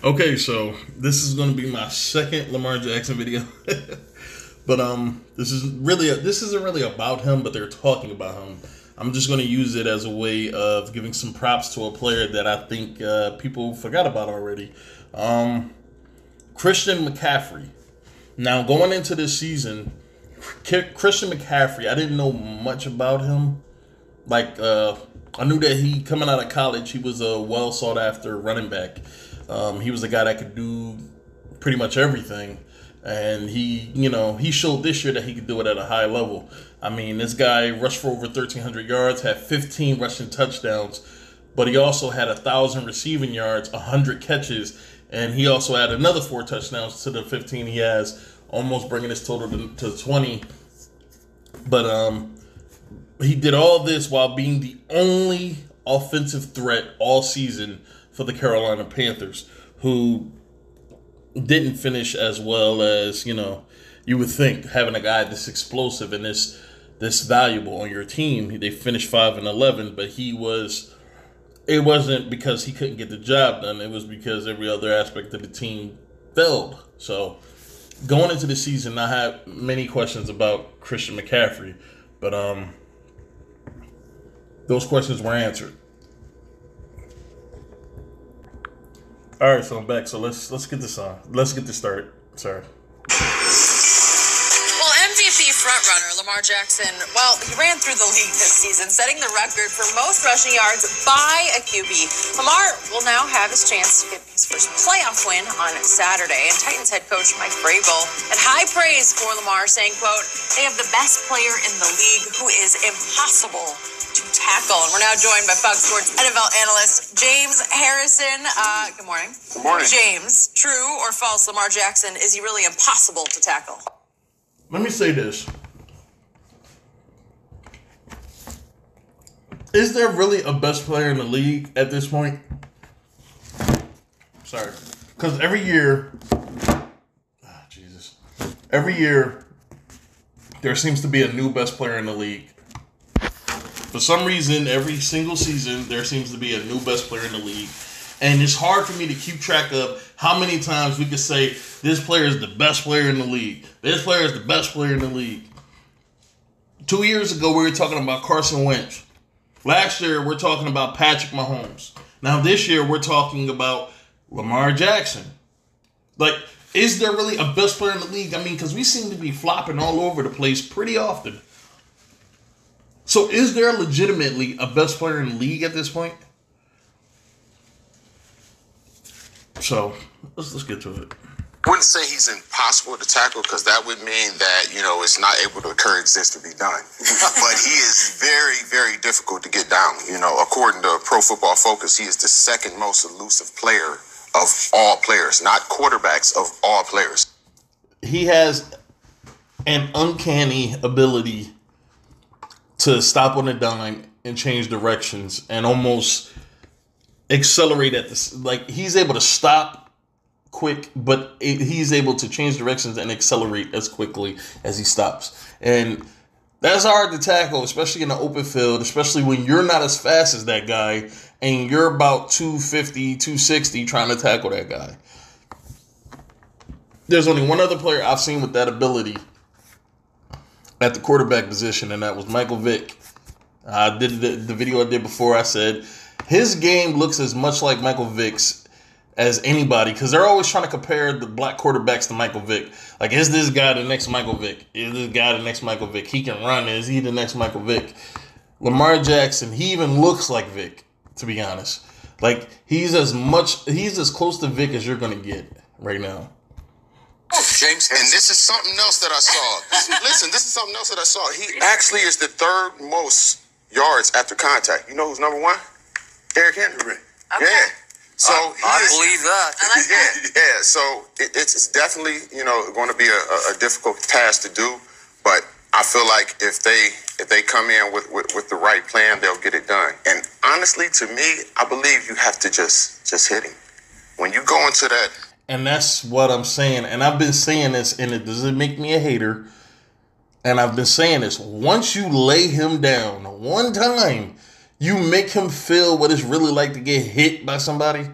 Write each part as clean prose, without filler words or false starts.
Okay, so this is going to be my second Lamar Jackson video, but this isn't really about him, but they're talking about him. I'm just going to use it as a way of giving some props to a player that I think people forgot about already. Christian McCaffrey. Now, going into this season, Christian McCaffrey, I didn't know much about him. I knew that he, coming out of college, he was a well sought after running back. He was a guy that could do pretty much everything. And he showed this year that he could do it at a high level. I mean, this guy rushed for over 1,300 yards, had 15 rushing touchdowns, but he also had 1,000 receiving yards, 100 catches, and he also had another 4 touchdowns to the 15 he has, almost bringing his total to 20. But he did all this while being the only offensive threat all season for the Carolina Panthers, who didn't finish as well as, you would think, having a guy this explosive and this valuable on your team. They finished 5-11, but it wasn't because he couldn't get the job done. It was because every other aspect of the team failed. So going into the season, I had many questions about Christian McCaffrey, but those questions were answered. All right, so I'm back. So let's get this on. Let's get this started. Sorry. Well, MVP frontrunner Lamar Jackson, he ran through the league this season, setting the record for most rushing yards by a QB. Lamar will now have his chance to get his first playoff win on Saturday. And Titans head coach Mike Vrabel had high praise for Lamar, saying, quote, "They have the best player in the league who is impossible to tackle." And we're now joined by Fox Sports NFL analyst James Harrison. Good morning. Good morning. James, true or false, Lamar Jackson, is he really impossible to tackle? Let me say this. Is there really a best player in the league at this point? Sorry. Because every year, there seems to be a new best player in the league. For some reason, every single season, there seems to be a new best player in the league. And it's hard for me to keep track of how many times we could say, this player is the best player in the league. This player is the best player in the league. 2 years ago, we were talking about Carson Wentz. Last year, we're talking about Patrick Mahomes. Now, this year, we're talking about Lamar Jackson. Is there really a best player in the league? I mean, because we seem to be flopping all over the place pretty often. So is there legitimately a best player in the league at this point? So let's get to it. I wouldn't say he's impossible to tackle, because that would mean that, it's not able to coexist to be done. But he is very, very difficult to get down. According to Pro Football Focus, he is the second most elusive player of all players, not quarterbacks, of all players. He has an uncanny ability to stop on a dime and change directions and almost accelerate at this. He's able to stop quick, but he's able to change directions and accelerate as quickly as he stops. And that's hard to tackle, especially in the open field, especially when you're not as fast as that guy and you're about 250, 260 trying to tackle that guy. There's only one other player I've seen with that ability at the quarterback position, and that was Michael Vick. I did the video I did before. I said his game looks as much like Michael Vick's as anybody, because they're always trying to compare the black quarterbacks to Michael Vick. Is this guy the next Michael Vick? Is this guy the next Michael Vick? He can run. Is he the next Michael Vick? Lamar Jackson, he even looks like Vick, to be honest. He's as close to Vick as you're going to get right now. James, and this is something else that I saw. Listen, this is something else that I saw. He actually is the third most yards after contact. You know who's number one? Derrick Henry. Okay. Yeah. So I believe that. I like that. Yeah. So it's definitely going to be a difficult task to do, but I feel like if they come in with the right plan, they'll get it done. And honestly, to me, I believe you have to just hit him. When you go into that. And that's what I'm saying. And I've been saying this, and it doesn't make me a hater. And I've been saying this. Once you lay him down one time, you make him feel what it's really like to get hit by somebody.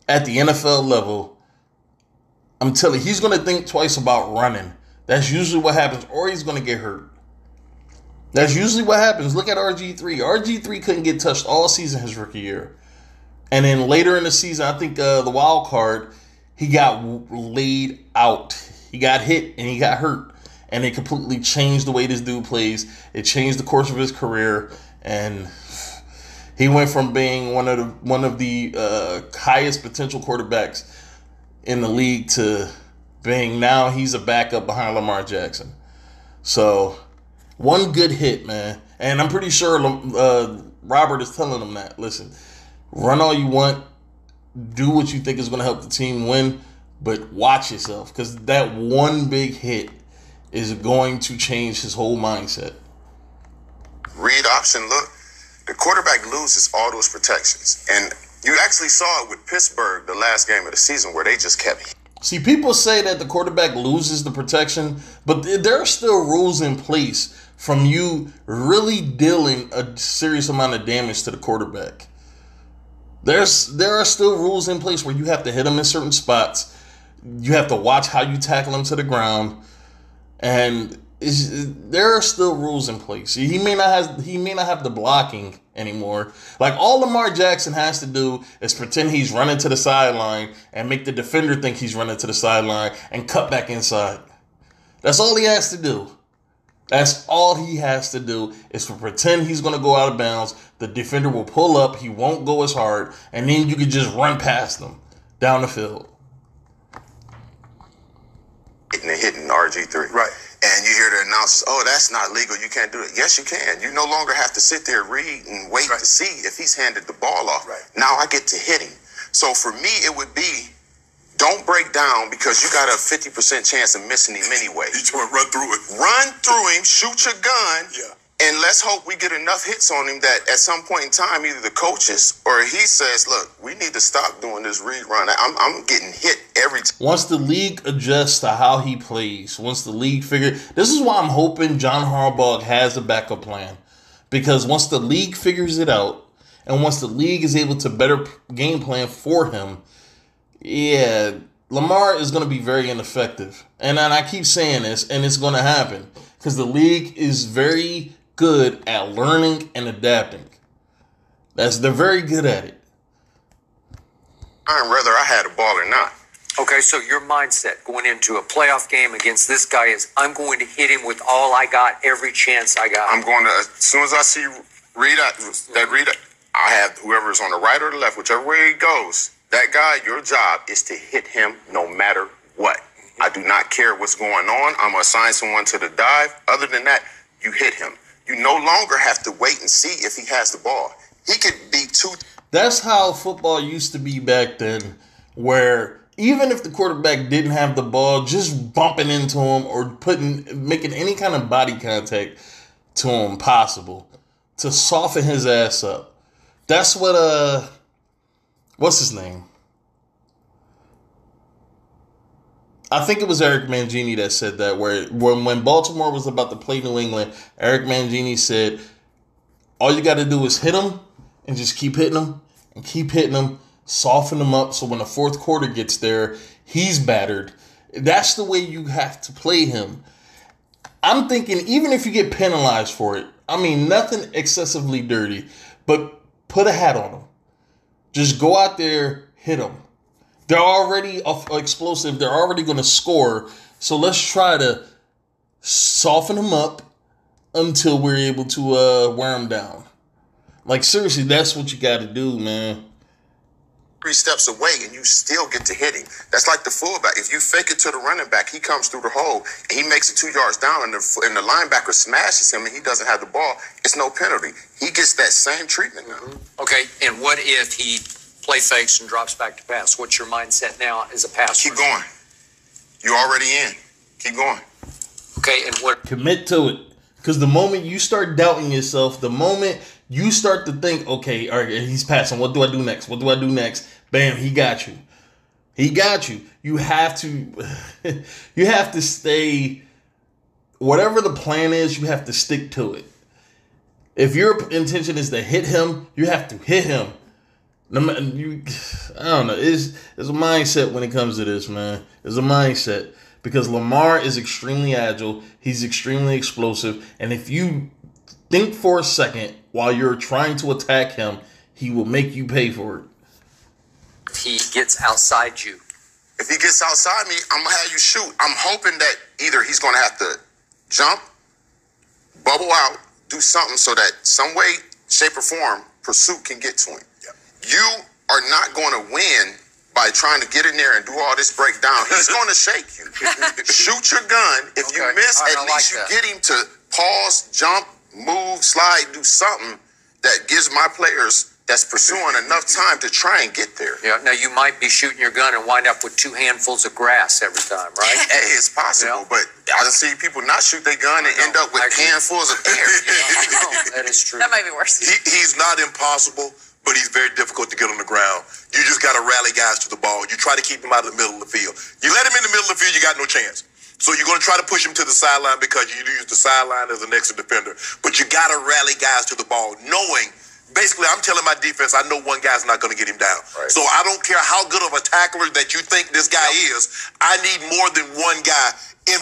at the NFL level, I'm telling you, he's going to think twice about running. That's usually what happens, or he's going to get hurt. That's usually what happens. Look at RG3. RG3 couldn't get touched all season his rookie year. And then later in the season, I think the wild card, he got laid out. He got hit and he got hurt. And it completely changed the way this dude plays. It changed the course of his career. And he went from being one of the highest potential quarterbacks in the league to being now he's a backup behind Lamar Jackson. So one good hit, man. And I'm pretty sure Robert is telling him that. Listen, run all you want. Do what you think is going to help the team win. But watch yourself, because that one big hit is going to change his whole mindset. Read option look. The quarterback loses all those protections. And you actually saw it with Pittsburgh the last game of the season where they just kept. See, people say that the quarterback loses the protection, but there are still rules in place from you really dealing a serious amount of damage to the quarterback. There are still rules in place where you have to hit him in certain spots. You have to watch how you tackle him to the ground. And there are still rules in place. He may not have the blocking anymore. Like, all Lamar Jackson has to do is pretend he's running to the sideline and make the defender think he's running to the sideline and cut back inside. That's all he has to do. That's all he has to do is to pretend he's going to go out of bounds. The defender will pull up. He won't go as hard. And then you can just run past them down the field. Hitting RG3. Right. And you hear the announcers, oh, that's not legal. You can't do it. Yes, you can. You no longer have to sit there, read, and wait to see if he's handed the ball off. Right. Now I get to hit him. So for me, it would be, don't break down because you got a 50% chance of missing him anyway. You just want to run through it. Run through him, shoot your gun, and let's hope we get enough hits on him that at some point in time, either the coaches or he says, look, we need to stop doing this read run. I'm getting hit every time. Once the league adjusts to how he plays, once the league this is why I'm hoping John Harbaugh has a backup plan. Because once the league figures it out, and once the league is able to better game plan for him, Lamar is going to be very ineffective. And I keep saying this, and it's going to happen. Because the league is very good at learning and adapting. They're very good at it. Whether I had a ball or not. Okay, so your mindset going into a playoff game against this guy is, I'm going to hit him with all I got, every chance I got. I'm going to, as soon as I see read, I have whoever's on the right or the left, whichever way he goes, that guy, your job is to hit him no matter what. I do not care what's going on. I'm going to assign someone to the dive. Other than that, you hit him. You no longer have to wait and see if he has the ball. He could be two. That's how football used to be back then, where even if the quarterback didn't have the ball, just bumping into him or making any kind of body contact to him possible to soften his ass up. That's what what's his name? I think it was Eric Mangini that said that, where when Baltimore was about to play New England, Eric Mangini said, all you got to do is hit him and just keep hitting him and keep hitting him, soften him up so when the fourth quarter gets there, he's battered. That's the way you have to play him. I'm thinking even if you get penalized for it, I mean, nothing excessively dirty, but put a hat on him. Just go out there, hit him. They're already explosive. They're already going to score. So let's try to soften them up until we're able to wear them down. Like, seriously, that's what you got to do, man. 3 steps away and you still get to hit him. That's like the fullback. If you fake it to the running back, he comes through the hole and he makes it 2 yards down and the linebacker smashes him and he doesn't have the ball. It's no penalty. He gets that same treatment now. Okay, and what if he play fakes and drops back to pass? What's your mindset now as a passer? Keep going. You're already in. Keep going. Okay, and what? Commit to it. Because the moment you start doubting yourself, the moment you start to think, okay, all right, he's passing. What do I do next? What do I do next? Bam, he got you. He got you. You have to stay, whatever the plan is, you have to stick to it. If your intention is to hit him, you have to hit him. I don't know. It's a mindset when it comes to this, man. It's a mindset because Lamar is extremely agile. He's extremely explosive, and if you think for a second while you're trying to attack him, he will make you pay for it. He gets outside you. If he gets outside me, I'm going to have you shoot. I'm hoping that either he's going to have to jump, bubble out, do something so that some way, shape, or form, pursuit can get to him. Yep. You are not going to win by trying to get in there and do all this breakdown. He's going to shake you. Shoot your gun. If you miss, at least you get him to pause, jump, move, slide, do something that gives my players that's pursuing enough time to try and get there. Yeah. Now you might be shooting your gun and wind up with 2 handfuls of grass every time, right? Hey, it's possible, but I done see people not shoot their gun and end up with handfuls of air. That is true. That might be worse. He's not impossible, but he's very difficult to get on the ground. You just got to rally guys to the ball. You try to keep him out of the middle of the field. You let him in the middle of the field, you got no chance. So you're going to try to push him to the sideline because you use the sideline as an extra defender. But you got to rally guys to the ball, knowing, basically, I'm telling my defense, I know one guy's not going to get him down. Right. So I don't care how good of a tackler that you think this guy is. I need more than one guy in.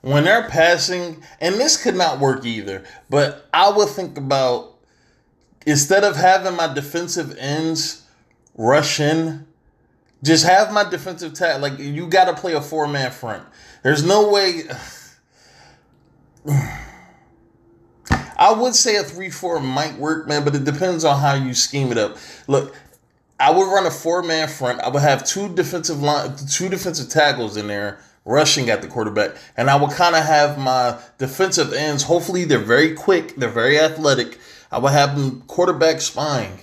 When they're passing, and this could not work either, but I would think about, instead of having my defensive ends rush in, just have my defensive tackle. Like, you got to play a 4-man front. There's no way. I would say a 3-4 might work, man, but it depends on how you scheme it up. Look, I would run a 4-man front. I would have two defensive tackles in there rushing at the quarterback, and I would kind of have my defensive ends. Hopefully, they're very quick, they're very athletic. I would have them quarterback spying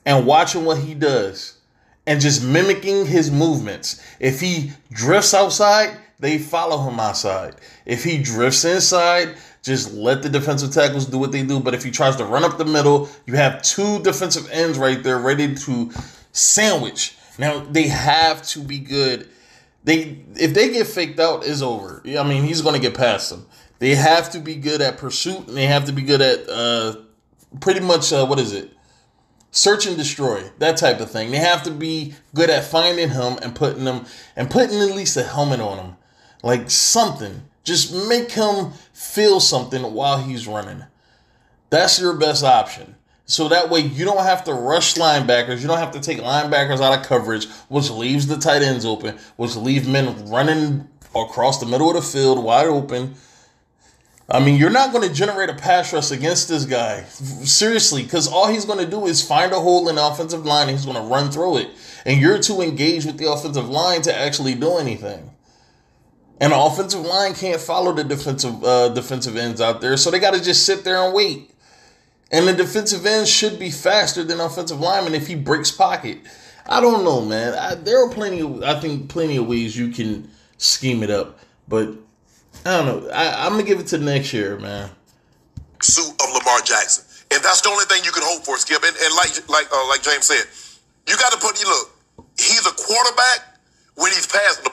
and watching what he does and just mimicking his movements. If he drifts outside, they follow him outside. If he drifts inside, just let the defensive tackles do what they do. But if he tries to run up the middle, you have 2 defensive ends right there ready to sandwich. Now, they have to be good. If they get faked out, it's over. I mean, he's going to get past them. They have to be good at pursuit, and they have to be good at pretty much, search and destroy, that type of thing. They have to be good at finding him and putting at least a helmet on him. Like something. Just make him feel something while he's running. That's your best option. So that way you don't have to rush linebackers. You don't have to take linebackers out of coverage, which leaves the tight ends open, which leaves men running across the middle of the field wide open. I mean, you're not going to generate a pass rush against this guy. Seriously, because all he's going to do is find a hole in the offensive line and he's going to run through it. And you're too engaged with the offensive line to actually do anything. And the offensive line can't follow the defensive ends out there, so they got to just sit there and wait. And the defensive ends should be faster than offensive linemen if he breaks pocket. I don't know, man. There are plenty of ways you can scheme it up, but I don't know. I'm gonna give it to next year, man. Suit of Lamar Jackson, and that's the only thing you can hope for, Skip. And like James said, you got to look. He's a quarterback when he's passing.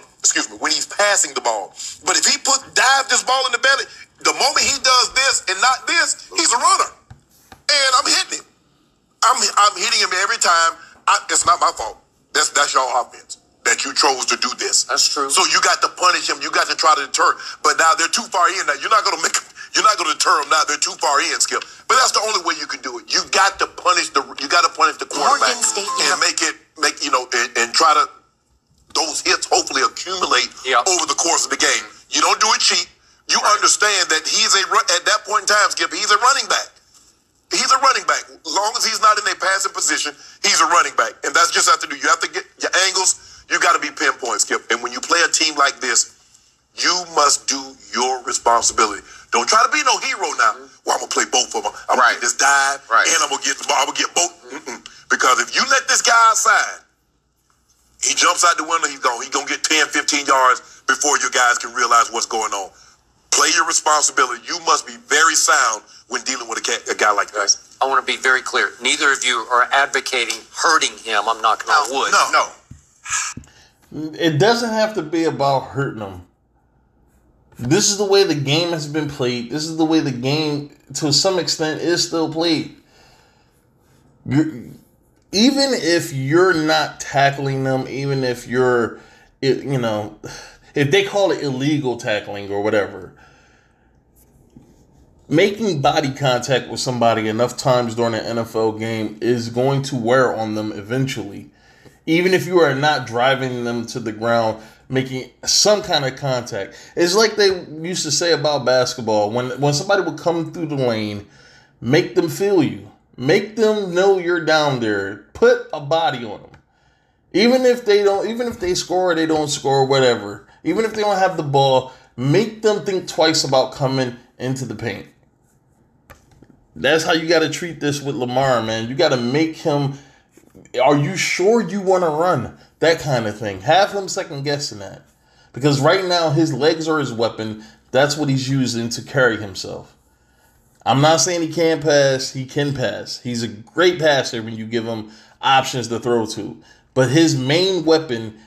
When he's passing the ball. But if he dive this ball in the belly, the moment he does this and not this, he's a runner. And I'm hitting him. I'm hitting him every time. It's not my fault. That's your offense that you chose to do this. That's true. So you got to punish him. You got to try to deter. But now they're too far in. Now you're not going to deter them. Now they're too far in, Skip. But that's the only way you can do it. You got to punish the quarterback and and try to. Those hits hopefully accumulate over the course of the game. You don't do it cheap. You understand that at that point in time, Skip, he's a running back. He's a running back. As long as he's not in a passing position, he's a running back. And that's just have to do. You have to get your angles. You got to be pinpoint, Skip. And when you play a team like this, you must do your responsibility. Don't try to be no hero now. Well, I'm going to play both of them. I'm going to get this dive, and I'm going to get the ball. I'm going to get both. Because if you let this guy outside, he jumps out the window, he's gone. He's going to get 10, 15 yards before you guys can realize what's going on. Play your responsibility. You must be very sound when dealing with a guy like this. I want to be very clear. Neither of you are advocating hurting him. I'm knocking on wood. No. It doesn't have to be about hurting him. This is the way the game has been played. This is the way the game, to some extent, is still played. even if you're not tackling them, even if you're, if they call it illegal tackling or whatever, making body contact with somebody enough times during an NFL game is going to wear on them eventually. Even if you are not driving them to the ground, making some kind of contact. It's like they used to say about basketball. When somebody would come through the lane, make them feel you. Make them know you're down there. Put a body on them. Even if they score or they don't score, whatever. Even if they don't have the ball, make them think twice about coming into the paint. That's how you got to treat this with Lamar, man. You got to make him, are you sure you want to run? That kind of thing. Have him second guessing that. Because right now, his legs are his weapon. That's what he's using to carry himself. I'm not saying he can't pass. He can pass. He's a great passer when you give him options to throw to. But his main weapon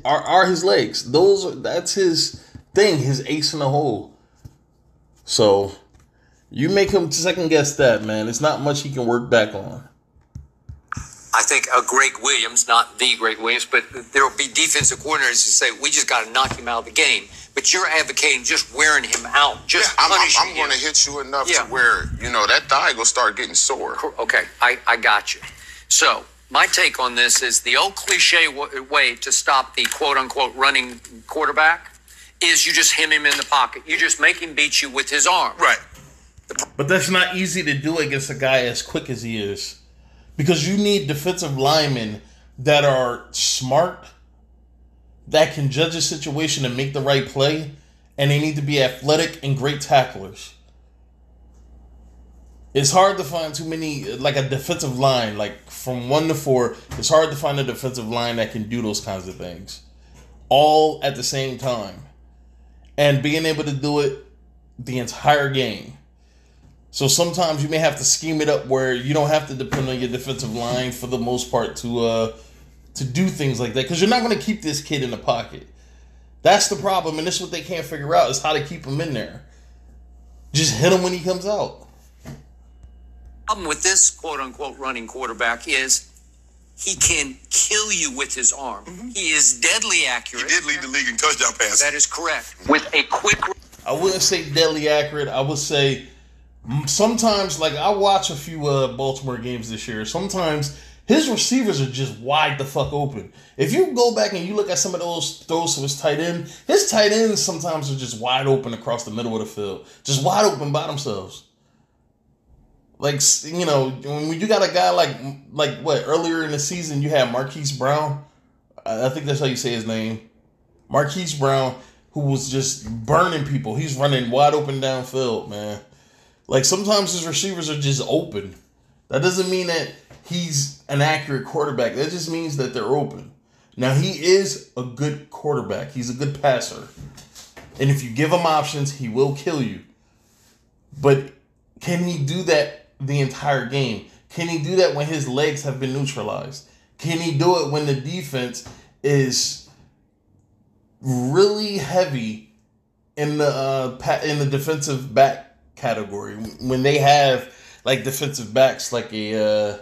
are his legs. That's his thing, his ace in the hole. So you make him second guess that, man. It's not much he can work back on. I think a Greg Williams, not the Greg Williams, but there will be defensive coordinators who say, we just got to knock him out of the game. But you're advocating just wearing him out, just punishing him. I'm going to hit you enough to where, that thigh will start getting sore. Okay, I got you. So my take on this is the old cliche way to stop the quote-unquote running quarterback is you just hem him in the pocket. You just make him beat you with his arm. Right. But that's not easy to do against a guy as quick as he is. Because you need defensive linemen that are smart, that can judge a situation and make the right play, and they need to be athletic and great tacklers. It's hard to find too many, like a defensive line, like from 1 to 4, it's hard to find a defensive line that can do those kinds of things. All at the same time. And being able to do it the entire game. So sometimes you may have to scheme it up where you don't have to depend on your defensive line for the most part to do things like that. Because you're not going to keep this kid in the pocket. That's the problem. And this is what they can't figure out is how to keep him in there. Just hit him when he comes out. Problem with this quote-unquote running quarterback is he can kill you with his arm. Mm-hmm. He is deadly accurate. He did lead the league in touchdown passes. That is correct. With a quick... I wouldn't say deadly accurate. I would say... Sometimes, like, I watch a few Baltimore games this year. Sometimes his receivers are just wide the fuck open. If you go back and you look at some of those throws to his tight end, his tight ends sometimes are just wide open across the middle of the field. Just wide open by themselves. Like, when you got a guy like what, earlier in the season you had Marquise Brown. I think that's how you say his name. Marquise Brown, who was just burning people. He's running wide open downfield, man. Like, sometimes his receivers are just open. That doesn't mean that he's an accurate quarterback. That just means that they're open. Now, he is a good quarterback. He's a good passer. And if you give him options, he will kill you. But can he do that the entire game? Can he do that when his legs have been neutralized? Can he do it when the defense is really heavy in the defensive back category, when they have like defensive backs like I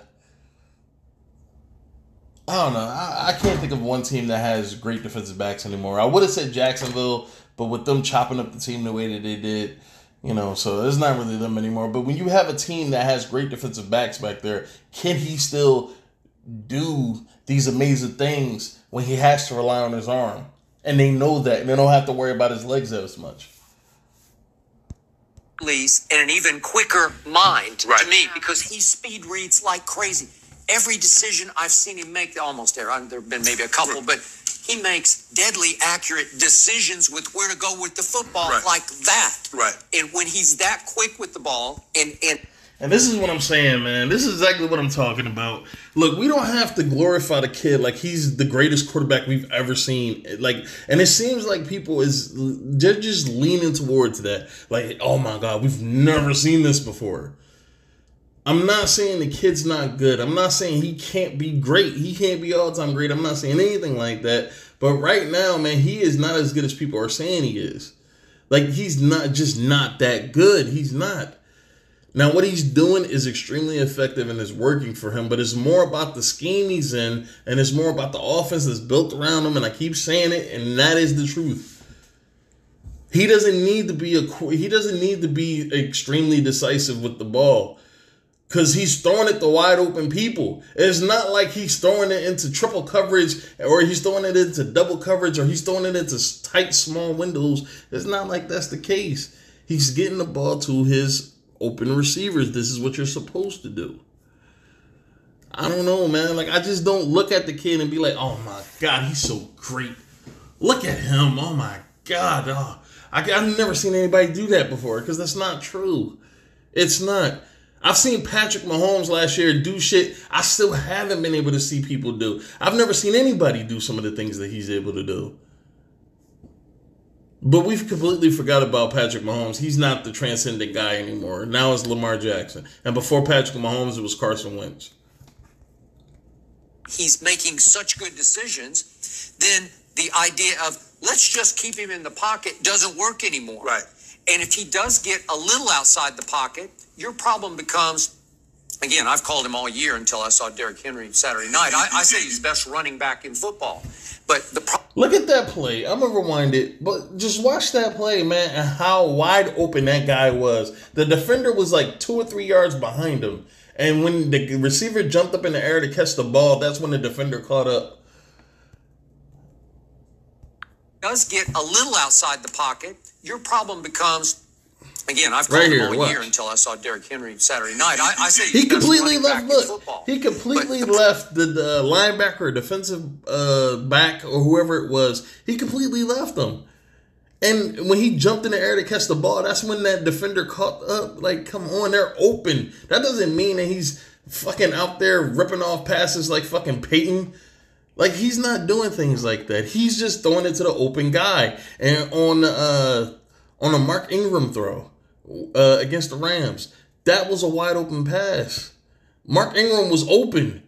don't know, I can't think of one team that has great defensive backs anymore. I would have said Jacksonville, but with them chopping up the team the way that they did, so it's not really them anymore. But when you have a team that has great defensive backs back there, can he still do these amazing things when he has to rely on his arm? And they know that, and they don't have to worry about his legs as much. And an even quicker mind to me, because he speed reads like crazy. Every decision I've seen him make, almost there have been maybe a couple, but he makes deadly accurate decisions with where to go with the football like that. Right. And when he's that quick with the ball, and this is what I'm saying, man. This is exactly what I'm talking about. Look, we don't have to glorify the kid like he's the greatest quarterback we've ever seen. And it seems like they're just leaning towards that. Like, oh my God, we've never seen this before. I'm not saying the kid's not good. I'm not saying he can't be great. He can't be all-time great. I'm not saying anything like that. But right now, man, he is not as good as people are saying he is. Like, he's not that good. He's not. Now, what he's doing is extremely effective and is working for him, but it's more about the scheme he's in, and it's more about the offense that's built around him, and I keep saying it, and that is the truth. He doesn't need to be extremely decisive with the ball, because he's throwing it to wide open people. It's not like he's throwing it into triple coverage, or he's throwing it into double coverage, or he's throwing it into tight, small windows. It's not like that's the case. He's getting the ball to his open receivers. This is what you're supposed to do. I don't know, man. Like, I just don't look at the kid and be like, oh my God, he's so great. Look at him. Oh my God. Oh, I've never seen anybody do that before, because that's not true. It's not. I've seen Patrick Mahomes last year do shit I still haven't been able to see people do. I've never seen anybody do some of the things that he's able to do. But we've completely forgot about Patrick Mahomes. He's not the transcendent guy anymore. Now it's Lamar Jackson. And before Patrick Mahomes, it was Carson Wentz. He's making such good decisions, then the idea of let's just keep him in the pocket doesn't work anymore. Right. And if he does get a little outside the pocket, your problem becomes, again, I've called him all year until I saw Derrick Henry Saturday night. I say he's the best running back in football. But look at that play. I'm going to rewind it, but just watch that play, man, and how wide open that guy was. The defender was like 2 or 3 yards behind him. And when the receiver jumped up in the air to catch the ball, that's when the defender caught up. Does get a little outside the pocket, your problem becomes, again, I've called him all year until I saw Derrick Henry Saturday night. I say he completely left. Look, he completely left the linebacker, defensive back, or whoever it was. He completely left them. And when he jumped in the air to catch the ball, that's when that defender caught up. Like, come on, they're open. That doesn't mean that he's fucking out there ripping off passes like fucking Peyton. Like, he's not doing things like that. He's just throwing it to the open guy. And on a Mark Ingram throw against the Rams, that was a wide open pass. Mark Ingram was open.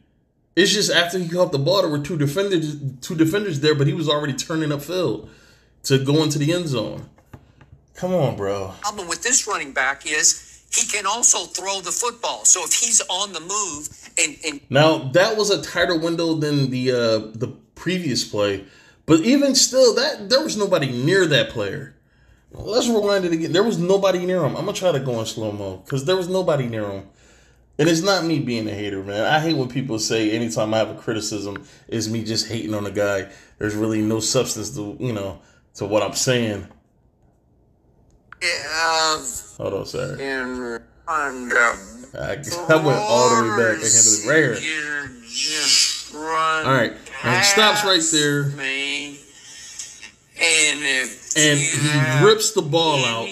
It's just after he caught the ball, there were two defenders there, but he was already turning upfield to go into the end zone. Come on, bro. The problem with this running back is he can also throw the football. So if he's on the move and now that was a tighter window than the previous play, but even still, that there was nobody near that player. Let's rewind it again. There was nobody near him. I'm gonna try to go in slow mo because there was nobody near him. And it's not me being a hater, man. I hate when people say anytime I have a criticism, it's me just hating on a guy. There's really no substance to to what I'm saying. Yeah. Hold on, sorry. I went all the way back. I handled it right here. Just run. All right. And it stops right there. Me. And he rips the ball out.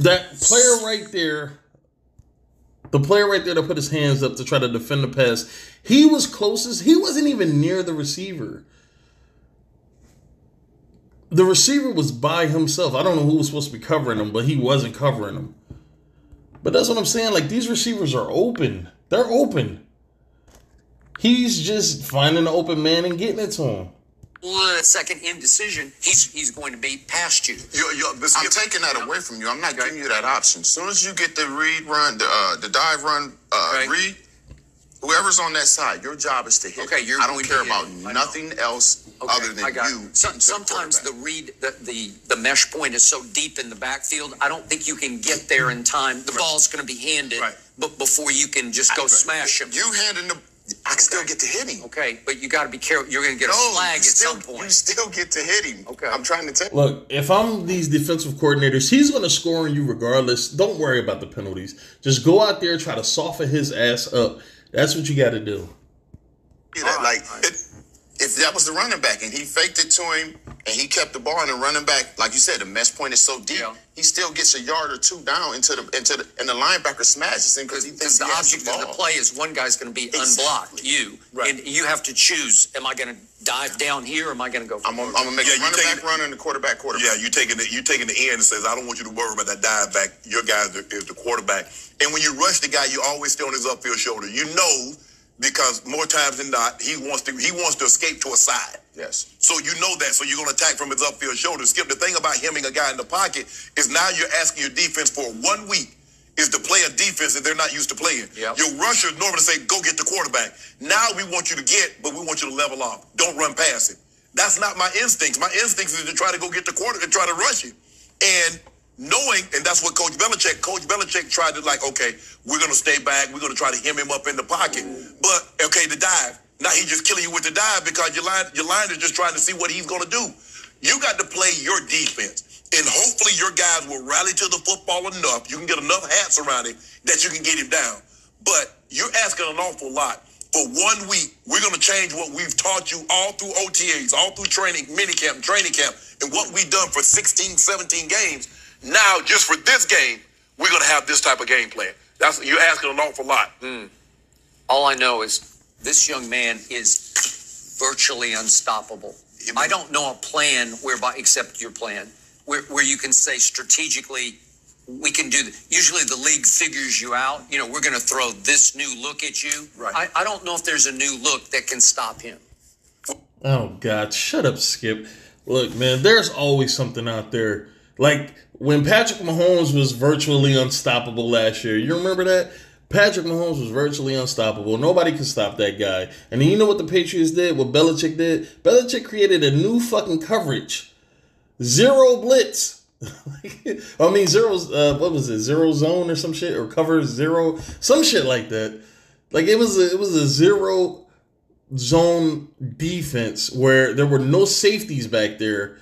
That player right there, the player right there that put his hands up to try to defend the pass, he was closest. He wasn't even near the receiver. The receiver was by himself. I don't know who was supposed to be covering him, but he wasn't covering him. But that's what I'm saying. Like, these receivers are open. They're open. He's just finding the open man and getting it to him. Second indecision, he's going to be past you. I'm taking that away from you. I'm not giving you that option. As soon as you get the read run, the dive run, read, whoever's on that side, your job is to hit. Okay, I don't care about nothing else other than you. Sometimes the read, the mesh point is so deep in the backfield, I don't think you can get there in time. The ball's going to be handed, but before you can just go smash him. You handing the. I can still get to hit him. Okay, but you got to be careful. You're going to get a flag at some point. You still get to hit him. Okay. I'm trying to tell you. Look, if I'm these defensive coordinators, he's going to score on you regardless. Don't worry about the penalties. Just go out there, try to soften his ass up. That's what you got to do. If that was the running back and he faked it to him and he kept the ball and the running back, like you said, the mesh point is so deep, he still gets a yard or two down and the linebacker smashes him because he thinks the object of the play is one guy's going to be unblocked, and you have to choose: am I going to dive down here, or am I going to go? I'm gonna make a running back run and the quarterback. Yeah, you taking the end and says, I don't want you to worry about that dive back. Your guy is the quarterback, and when you rush the guy, you always stay on his upfield shoulder. You know. Because more times than not, he wants to escape to a side. Yes. So you know that. So you're going to attack from his upfield shoulder. Skip, the thing about hemming a guy in the pocket is now you're asking your defense for 1 week is to play a defense that they're not used to playing. Yep. Your rushers normally say, go get the quarterback. Now we want you to get, but we want you to level off. Don't run past him. That's not my instincts. My instincts is to try to go get the quarter and try to rush him. And knowing, and that's what Coach Belichick tried to like, okay, we're going to stay back. We're going to try to hem him up in the pocket. But, okay, the dive. Now he's just killing you with the dive because your line is just trying to see what he's going to do. You got to play your defense. And hopefully your guys will rally to the football enough. You can get enough hats around him that you can get him down. But you're asking an awful lot. For 1 week, we're going to change what we've taught you all through OTAs, all through training camp, and what we've done for 16, 17 games. Now, just for this game, we're going to have this type of game plan. You're asking an awful lot. All I know is this young man is virtually unstoppable. I don't know a plan whereby, except your plan, where you can say strategically, we can do usually the league figures you out. You know, we're going to throw this new look at you. Right. I don't know if there's a new look that can stop him. Oh, God. Shut up, Skip. Look, man, there's always something out there. Like, when Patrick Mahomes was virtually unstoppable last year, you remember that? Patrick Mahomes was virtually unstoppable. Nobody could stop that guy. And you know what the Patriots did? What Belichick did? Belichick created a new fucking coverage. Zero blitz. I mean, what was it? Zero zone or some shit? Or cover zero? Some shit like that. Like, it was a zero zone defense where there were no safeties back there.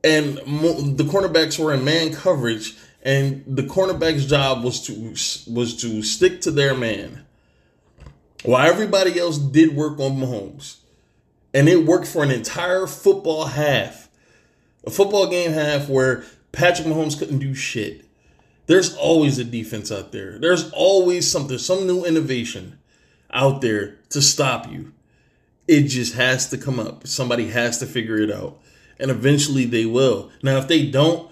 And the cornerbacks were in man coverage. And the cornerback's job was to stick to their man. While everybody else did work on Mahomes. And it worked for an entire football half. A football game half where Patrick Mahomes couldn't do shit. There's always a defense out there. There's always something, some new innovation out there to stop you. It just has to come up. Somebody has to figure it out. And eventually they will. Now, if they don't,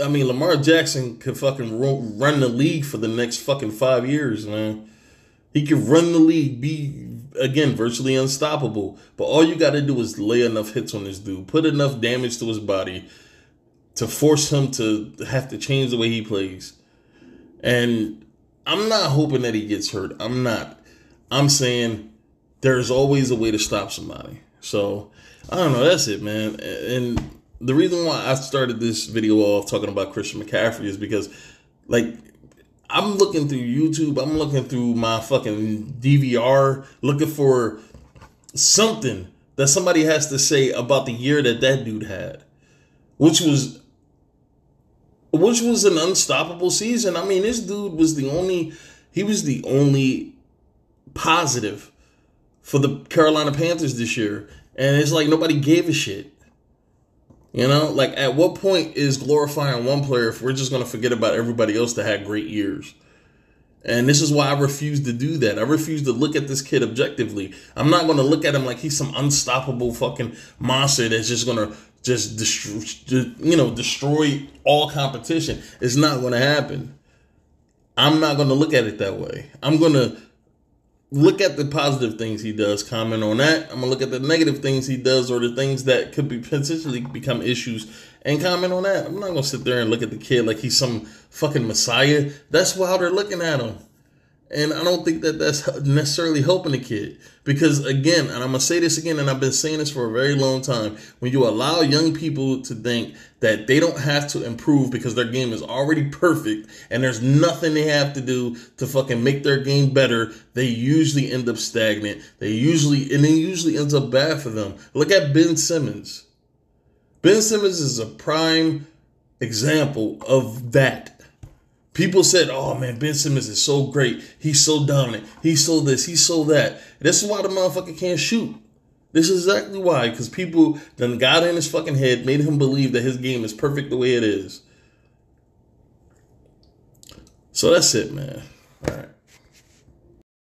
I mean, Lamar Jackson could fucking run the league for the next fucking 5 years, man. He could run the league, be, again, virtually unstoppable. But all you got to do is lay enough hits on this dude. Put enough damage to his body to force him to have to change the way he plays. And I'm not hoping that he gets hurt. I'm not. I'm saying there's always a way to stop somebody. So, I don't know. That's it, man. And the reason why I started this video off talking about Christian McCaffrey is because, like, I'm looking through YouTube. I'm looking through my fucking DVR, looking for something that somebody has to say about the year that dude had, which was an unstoppable season. I mean, this dude was the only positive for the Carolina Panthers this year. And it's like nobody gave a shit. You know, like, at what point is glorifying one player if we're just going to forget about everybody else that had great years? And this is why I refuse to do that. I refuse to look at this kid objectively. I'm not going to look at him like he's some unstoppable fucking monster that's just going to just destroy all competition. It's not going to happen. I'm not going to look at it that way. I'm going to look at the positive things he does, comment on that. I'm going to look at the negative things he does or the things that could be potentially become issues and comment on that. I'm not going to sit there and look at the kid like he's some fucking messiah. That's how they're looking at him. And I don't think that that's necessarily helping the kid. Because, again, and I'm going to say this again, and I've been saying this for a very long time, when you allow young people to think that they don't have to improve because their game is already perfect and there's nothing they have to do to fucking make their game better, they usually end up stagnant. It usually ends up bad for them. Look at Ben Simmons. Ben Simmons is a prime example of that. People said, oh man, Ben Simmons is so great. He's so dominant. He's so this, he's so that. This is why the motherfucker can't shoot. This is exactly why. Because people then got in his fucking head, made him believe that his game is perfect the way it is. So that's it, man. All right.